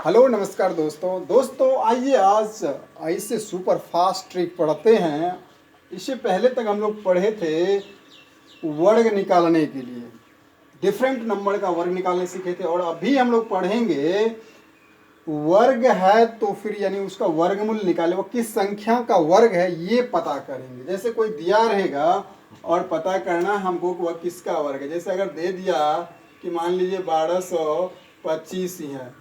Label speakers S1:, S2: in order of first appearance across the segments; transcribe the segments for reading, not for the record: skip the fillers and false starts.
S1: Hello नमस्कार दोस्तों आइए आज ऐसे सुपर फास्ट ट्रिक पढ़ते हैं। इससे पहले तक हम लोग पढ़े थे वर्ग निकालने के लिए, डिफरेंट नंबर का वर्ग निकालने सीखे थे, और अभी हम लोग पढ़ेंगे वर्ग है तो फिर यानी उसका वर्गमूल निकाले, वो किस संख्या का वर्ग है ये पता करेंगे। जैसे कोई दिया रहेगा और पता करना हमको वह किसका वर्ग है। जैसे अगर दे दिया कि मान लीजिए 1225 ही है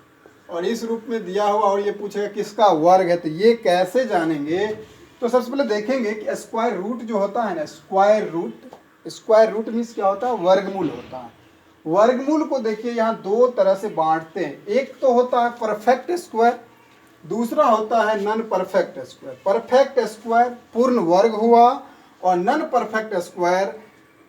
S1: और इस रूप में दिया हुआ और ये पूछेगा किसका वर्ग है, तो ये कैसे जानेंगे। तो सबसे पहले देखेंगे कि स्क्वायर रूट जो होता है ना, स्क्वायर रूट मीन्स क्या होता है, वर्गमूल होता है। वर्गमूल को देखिए यहाँ दो तरह से बांटते हैं, एक तो होता है परफेक्ट स्क्वायर, दूसरा होता है non perfect square. Perfect square पूर्ण वर्ग हुआ और नॉन परफेक्ट स्क्वायर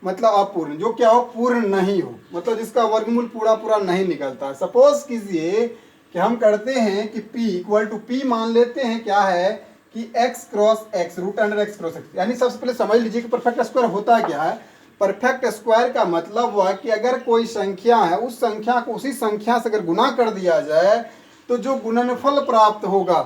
S1: मतलब अपूर्ण, जो क्या हो, पूर्ण नहीं हो, मतलब जिसका वर्गमूल पूरा पूरा नहीं निकलता। सपोज कीजिए कि हम करते हैं कि p इक्वल टू p मान लेते हैं क्या है कि x cross x root under x cross x। यानी सबसे पहले समझ लीजिए कि परफेक्ट स्क्वायर होता क्या है। परफेक्ट स्क्वायर का मतलब हुआ कि अगर कोई संख्या है, उस संख्या को उसी संख्या से अगर गुना कर दिया जाए तो जो गुणनफल प्राप्त होगा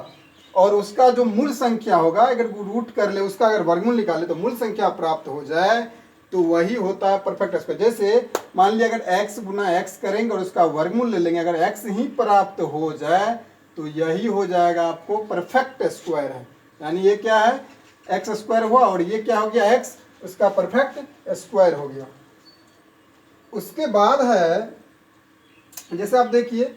S1: और उसका जो मूल संख्या होगा, अगर रूट कर ले उसका, अगर वर्गमूल निकाले तो मूल संख्या प्राप्त हो जाए, तो वही होता है परफेक्ट स्क्वायर। जैसे मान लिया अगर x गुना x करेंगे और उसका वर्गमूल ले लेंगे, अगर x ही प्राप्त हो जाए तो यही हो जाएगा आपको परफेक्ट स्क्वायर है। यानी ये क्या है, एक्स स्क्वायर हुआ और ये क्या हो गया, x, उसका परफेक्ट स्क्वायर हो गया। उसके बाद है जैसे आप देखिए,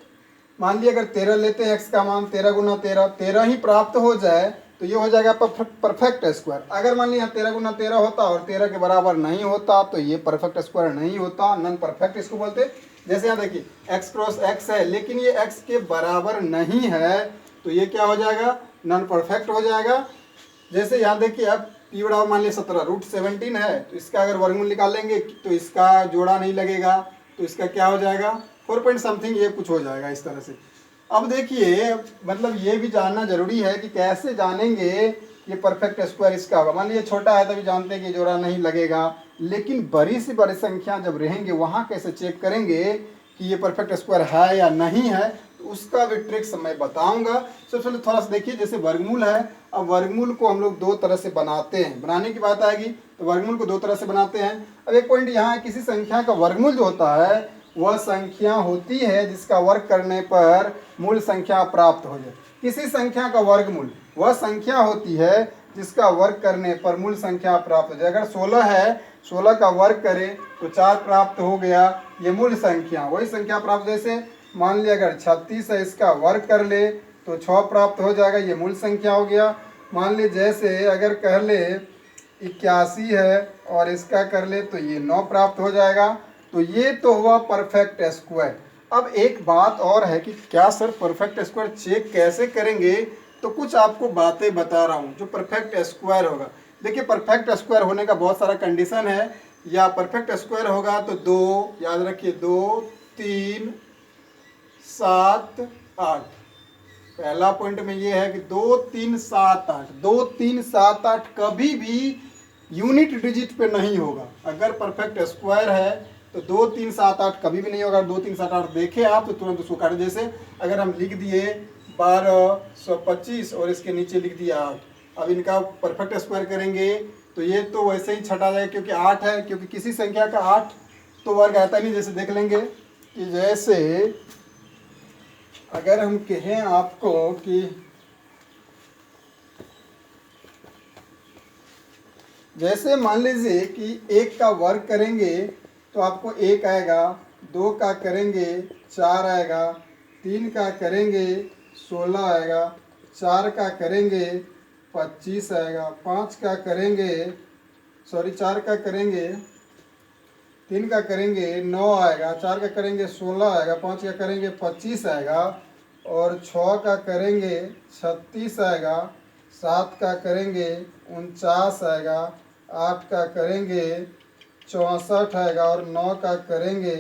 S1: मान लिया अगर 13 लेते हैं, x का मान 13 गुना 13 ही प्राप्त हो जाए तो ये हो जाएगा परफेक्ट स्क्वायर। अगर मान लिया 13 गुना 13 होता और 13 के बराबर नहीं होता तो ये परफेक्ट स्क्वायर नहीं होता, नॉन परफेक्ट इसको बोलते। जैसे यहाँ देखिए x क्रॉस x है लेकिन ये x के बराबर नहीं है तो ये क्या हो जाएगा, नॉन परफेक्ट हो जाएगा। जैसे यहाँ देखिए अब p बराबर मान लिया 17 रूट 17 है, तो इसका अगर वर्गमूल निकालेंगे तो इसका जोड़ा नहीं लगेगा, तो इसका क्या हो जाएगा 4 पॉइंट समथिंग, ये कुछ हो जाएगा इस तरह से। अब देखिए मतलब ये भी जानना जरूरी है कि कैसे जानेंगे ये परफेक्ट स्क्वायर इसका होगा। मान लीजिए छोटा है तभी जानते हैं कि जोड़ा नहीं लगेगा, लेकिन बड़ी से बड़ी संख्या जब रहेंगे वहाँ कैसे चेक करेंगे कि ये परफेक्ट स्क्वायर है या नहीं है, तो उसका भी ट्रिक्स मैं बताऊंगा। सबसे पहले थोड़ा सा देखिए, जैसे वर्गमूल है, अब वर्गमूल को हम लोग दो तरह से बनाते हैं, बनाने की बात आएगी तो वर्गमूल को दो तरह से बनाते हैं। अब एक पॉइंट यहाँ है, किसी संख्या का वर्गमूल जो होता है वह संख्या होती है जिसका वर्ग करने पर मूल संख्या प्राप्त हो जाए। किसी संख्या का वर्गमूल वह संख्या होती है जिसका वर्ग करने पर मूल संख्या प्राप्त हो जाए। अगर 16 है, 16 का वर्ग करें तो 4 प्राप्त हो गया, ये मूल संख्या, वही संख्या प्राप्त। जैसे मान लिया अगर 36 है, इसका वर्ग कर ले तो 6 प्राप्त हो जाएगा, ये मूल संख्या हो गया। मान ली जैसे अगर कह ले 81 है और इसका कर ले तो ये 9 प्राप्त हो जाएगा, तो ये तो हुआ परफेक्ट स्क्वायर। अब एक बात और है कि क्या सर परफेक्ट स्क्वायर चेक कैसे करेंगे, तो कुछ आपको बातें बता रहा हूँ जो परफेक्ट स्क्वायर होगा। देखिए परफेक्ट स्क्वायर होने का बहुत सारा कंडीशन है, या परफेक्ट स्क्वायर होगा तो 2, याद रखिए 2, 3, 7, 8। पहला पॉइंट में ये है कि 2, 3, 7, 8, 2, 3, 7, 8 कभी भी यूनिट डिजिट पे नहीं होगा। अगर परफेक्ट स्क्वायर है तो 2, 3, 7, 8 कभी भी नहीं होगा। 2, 3, 7, 8 देखे आप तो तुरंत उसको काट। जैसे अगर हम लिख दिए 1225 और इसके नीचे लिख दिया 8, अब इनका परफेक्ट स्क्वायर करेंगे तो ये तो वैसे ही छटा जाएगा क्योंकि 8 है, क्योंकि किसी संख्या का 8 तो वर्ग आता नहीं। जैसे देख लेंगे कि जैसे अगर हम कहें आपको कि जैसे मान लीजिए कि 1 का वर्ग करेंगे तो आपको 1 आएगा, 2 का करेंगे 4 आएगा, 3 का करेंगे 16 आएगा, 4 का करेंगे 25 आएगा, 5 का करेंगे 4 का करेंगे, 3 का करेंगे 9 आएगा, 4 का करेंगे 16 आएगा, 5 का करेंगे 25 आएगा, और 6 का करेंगे 36 आएगा, 7 का करेंगे 49 आएगा, 8 का करेंगे 64 आएगा, और 9 का करेंगे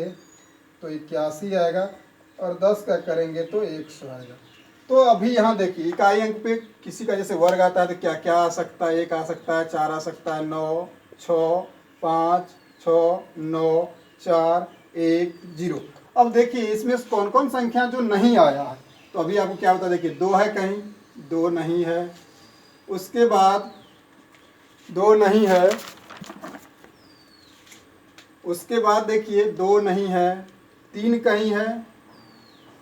S1: तो 81 आएगा, और 10 का करेंगे तो 100 आएगा। तो अभी यहाँ देखिए इकाई अंक पे किसी का जैसे वर्ग आता है तो क्या क्या आ सकता है, 1 आ सकता है, 4 आ सकता है, 9, 6, 5, 6, 9, 4, 1, 0। अब देखिए इसमें कौन कौन संख्या जो नहीं आया है, तो अभी आपको क्या होता है, देखिए 2 है कहीं, 2 नहीं है, उसके बाद 2 नहीं है, उसके बाद देखिए 2 नहीं है, 3 कहीं है,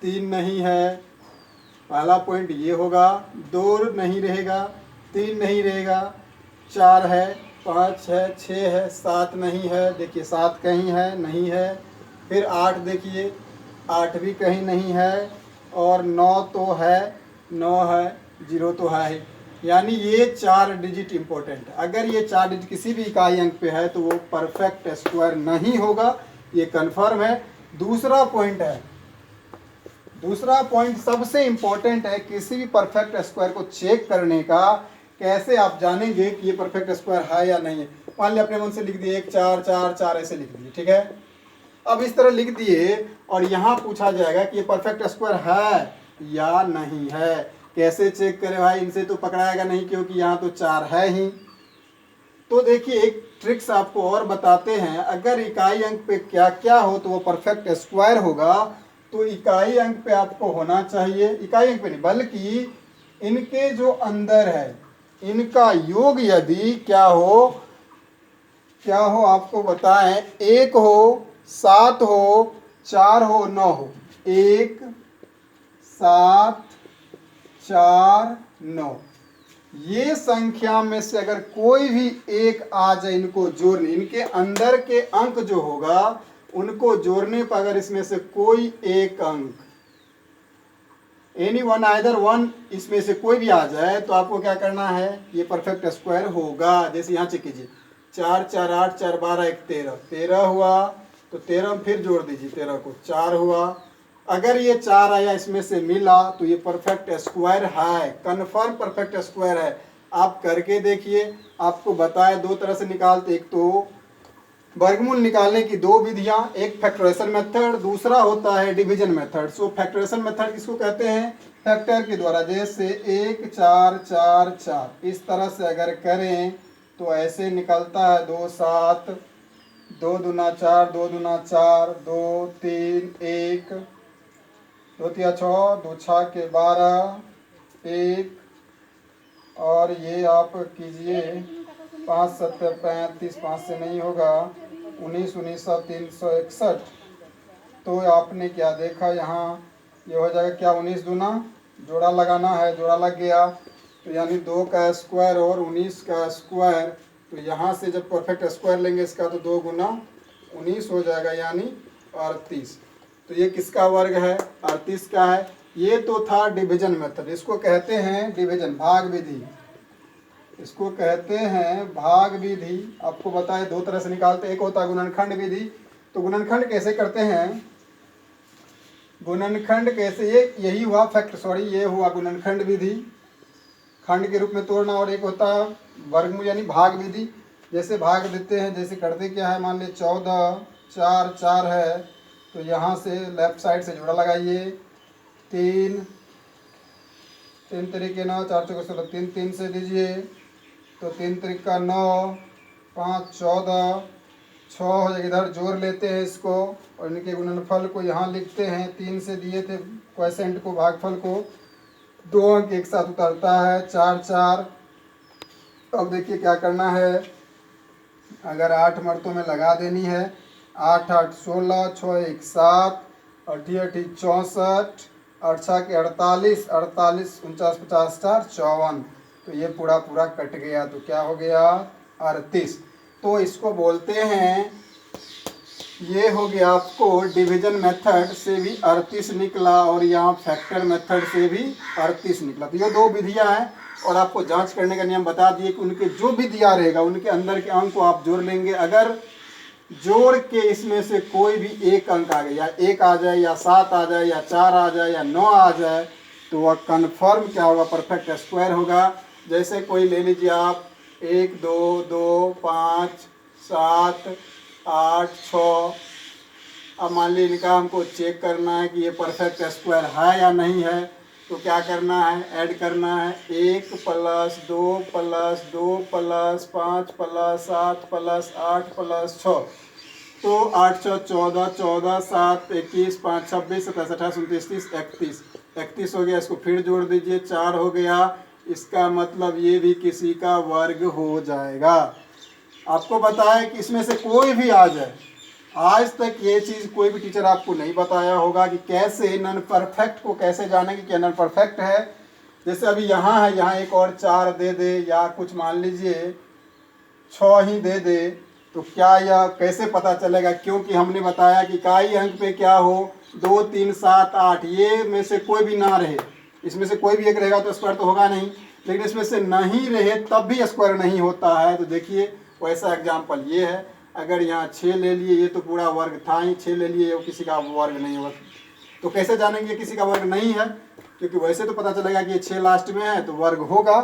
S1: 3 नहीं है, पहला पॉइंट ये होगा, 2 नहीं रहेगा, 3 नहीं रहेगा, 4 है, 5 है, 6 है, 7 नहीं है, देखिए 7 कहीं है, नहीं है, फिर 8 देखिए 8 भी कहीं नहीं है, और 9 तो है, 9 है, 0 तो है ही। यानी ये 4 डिजिट इंपॉर्टेंट है। अगर ये 4 डिजिट किसी भी इकाई अंक पे है तो वो परफेक्ट स्क्वायर नहीं होगा, ये कन्फर्म है। दूसरा पॉइंट है, दूसरा पॉइंट सबसे इंपॉर्टेंट है किसी भी परफेक्ट स्क्वायर को चेक करने का। कैसे आप जानेंगे कि ये परफेक्ट स्क्वायर है या नहीं है? मान लिया अपने मन से लिख दिए 1 4 4 4 ऐसे लिख दिए, ठीक है। अब इस तरह लिख दिए और यहाँ पूछा जाएगा कि ये परफेक्ट स्क्वायर है या नहीं है। कैसे चेक करें भाई? इनसे तो पकड़ाएगा नहीं क्योंकि यहाँ तो 4 है ही। तो देखिए एक ट्रिक्स आपको और बताते हैं। अगर इकाई अंक पे क्या क्या हो तो वो परफेक्ट स्क्वायर होगा। तो इकाई अंक पे आपको होना चाहिए, इकाई अंक पे नहीं बल्कि इनके जो अंदर है इनका योग यदि क्या हो आपको बताएं, 1 हो, 7 हो, 4 हो, 9 हो। 1 7 4 9 ये संख्या में से अगर कोई भी एक आ जाए, इनको जोड़ने, इनके अंदर के अंक जो होगा उनको जोड़ने पर अगर इसमें से कोई एक अंक एनी वन आइदर वन इसमें से कोई भी आ जाए तो आपको क्या करना है, ये परफेक्ट स्क्वायर होगा। जैसे यहाँ चेक कीजिए 4 4 8 4 12 1 13 13 हुआ, तो 13 फिर जोड़ दीजिए 13 को, 4 हुआ। अगर ये 4 आया इसमें से मिला तो ये परफेक्ट स्क्वायर है, कन्फर्म परफेक्ट स्क्वायर है। आप करके देखिए, आपको बताए 2 तरह से निकालते, एक तो वर्गमूल निकालने की 2 विधियां, एक फैक्टराइजेशन मेथड, दूसरा होता है डिवीजन मेथड। सो फैक्टराइजेशन मेथड किसको कहते हैं? फैक्टर के द्वारा। जैसे 1 4 4 4 इस तरह से अगर करें तो ऐसे निकलता है 2 7 2 दूना 4 2 दूना 4 2 3 1 2 तिया 6 2 6 के 12 1 और ये आप कीजिए 5 7 35 5 से नहीं होगा 19 19 361। तो आपने क्या देखा यहाँ ये हो जाएगा क्या 19 दूना, जोड़ा लगाना है, जोड़ा लग गया तो यानी 2 का स्क्वायर और 19 का स्क्वायर। तो यहाँ से जब परफेक्ट स्क्वायर लेंगे इसका तो 2 गुना 19 हो जाएगा यानी 38। तो ये किसका वर्ग है? 38 का है। ये तो था डिवीजन मेथड, इसको कहते हैं डिवीजन भाग विधि, इसको कहते हैं भाग विधि। आपको बताए 2 तरह से निकालते हैं, एक होता है गुणनखंड विधि। तो गुणनखंड कैसे करते हैं? गुणनखंड कैसे, ये यही हुआ ये हुआ गुणनखंड विधि, खंड के रूप में तोड़ना। और एक होता है वर्गमूल यानी भाग विधि। जैसे भाग देते हैं, जैसे करते क्या है, मान लीजिए 14 4 4 है तो यहाँ से लेफ्ट साइड से जोड़ा लगाइए, 3 3 तरीके 9 4 चौके 16 3 3 से दीजिए तो 3 तरीका 9 5 14 6 हो जाएगा। इधर जोड़ लेते हैं इसको और इनके गुणनफल को यहाँ लिखते हैं। 3 से दिए थे क्वोशिएंट को, भागफल को, 2 अंक एक साथ उतरता है 4 4। अब देखिए क्या करना है, अगर 8 मर्तों में लगा देनी है, 8 8 16 6 1 7 8 8 64 8 6 के 48 48 49 50 4 54। तो ये पूरा पूरा कट गया तो क्या हो गया 38। तो इसको बोलते हैं, ये हो गया आपको डिवीजन मेथड से भी 38 निकला और यहाँ फैक्टर मेथड से भी 38 निकला। तो ये 2 विधियाँ हैं और आपको जांच करने का नियम बता दिए कि उनके जो भी दिया रहेगा उनके अंदर के अंक को आप जोड़ लेंगे। अगर जोड़ के इसमें से कोई भी एक अंक आ गया, या 1 आ जाए या 7 आ जाए या 4 आ जाए या 9 आ जाए तो वह कन्फर्म क्या होगा, परफेक्ट स्क्वायर होगा। जैसे कोई ले लीजिए आप 1 2 2 5 7 8 6। अब मान लीजिए इनका हमको चेक करना है कि ये परफेक्ट स्क्वायर है या नहीं है। तो क्या करना है, ऐड करना है 1 + 2 + 2 + 5 + 7 + 8 + 6। तो 8 6 14, 14 7 21 5 26 27 28 29 30 31 31 हो गया। इसको फिर जोड़ दीजिए, 4 हो गया। इसका मतलब ये भी किसी का वर्ग हो जाएगा। आपको बताया कि इसमें से कोई भी आ जाए, आज तक ये चीज़ कोई भी टीचर आपको नहीं बताया होगा कि कैसे नॉन परफेक्ट को कैसे जानेंगे कि नॉन परफेक्ट है। जैसे अभी यहाँ है, यहाँ एक और 4 दे दे या कुछ मान लीजिए 6 ही दे दे, तो क्या यह कैसे पता चलेगा? क्योंकि हमने बताया कि इकाई अंक पे क्या हो, 2 3 7 8, ये में से कोई भी ना रहे। इसमें से कोई भी एक रहेगा तो स्क्वायर तो होगा नहीं, लेकिन इसमें से नहीं रहे तब भी स्क्वायर नहीं होता है। तो देखिए वैसा एग्जाम्पल ये है। अगर यहाँ 6 ले लिए, ये तो पूरा वर्ग था ही, 6 ले लिए, ये किसी का वर्ग नहीं होगा। तो कैसे जानेंगे किसी का वर्ग नहीं है? क्योंकि वैसे तो पता चलेगा कि ये 6 लास्ट में है तो वर्ग होगा।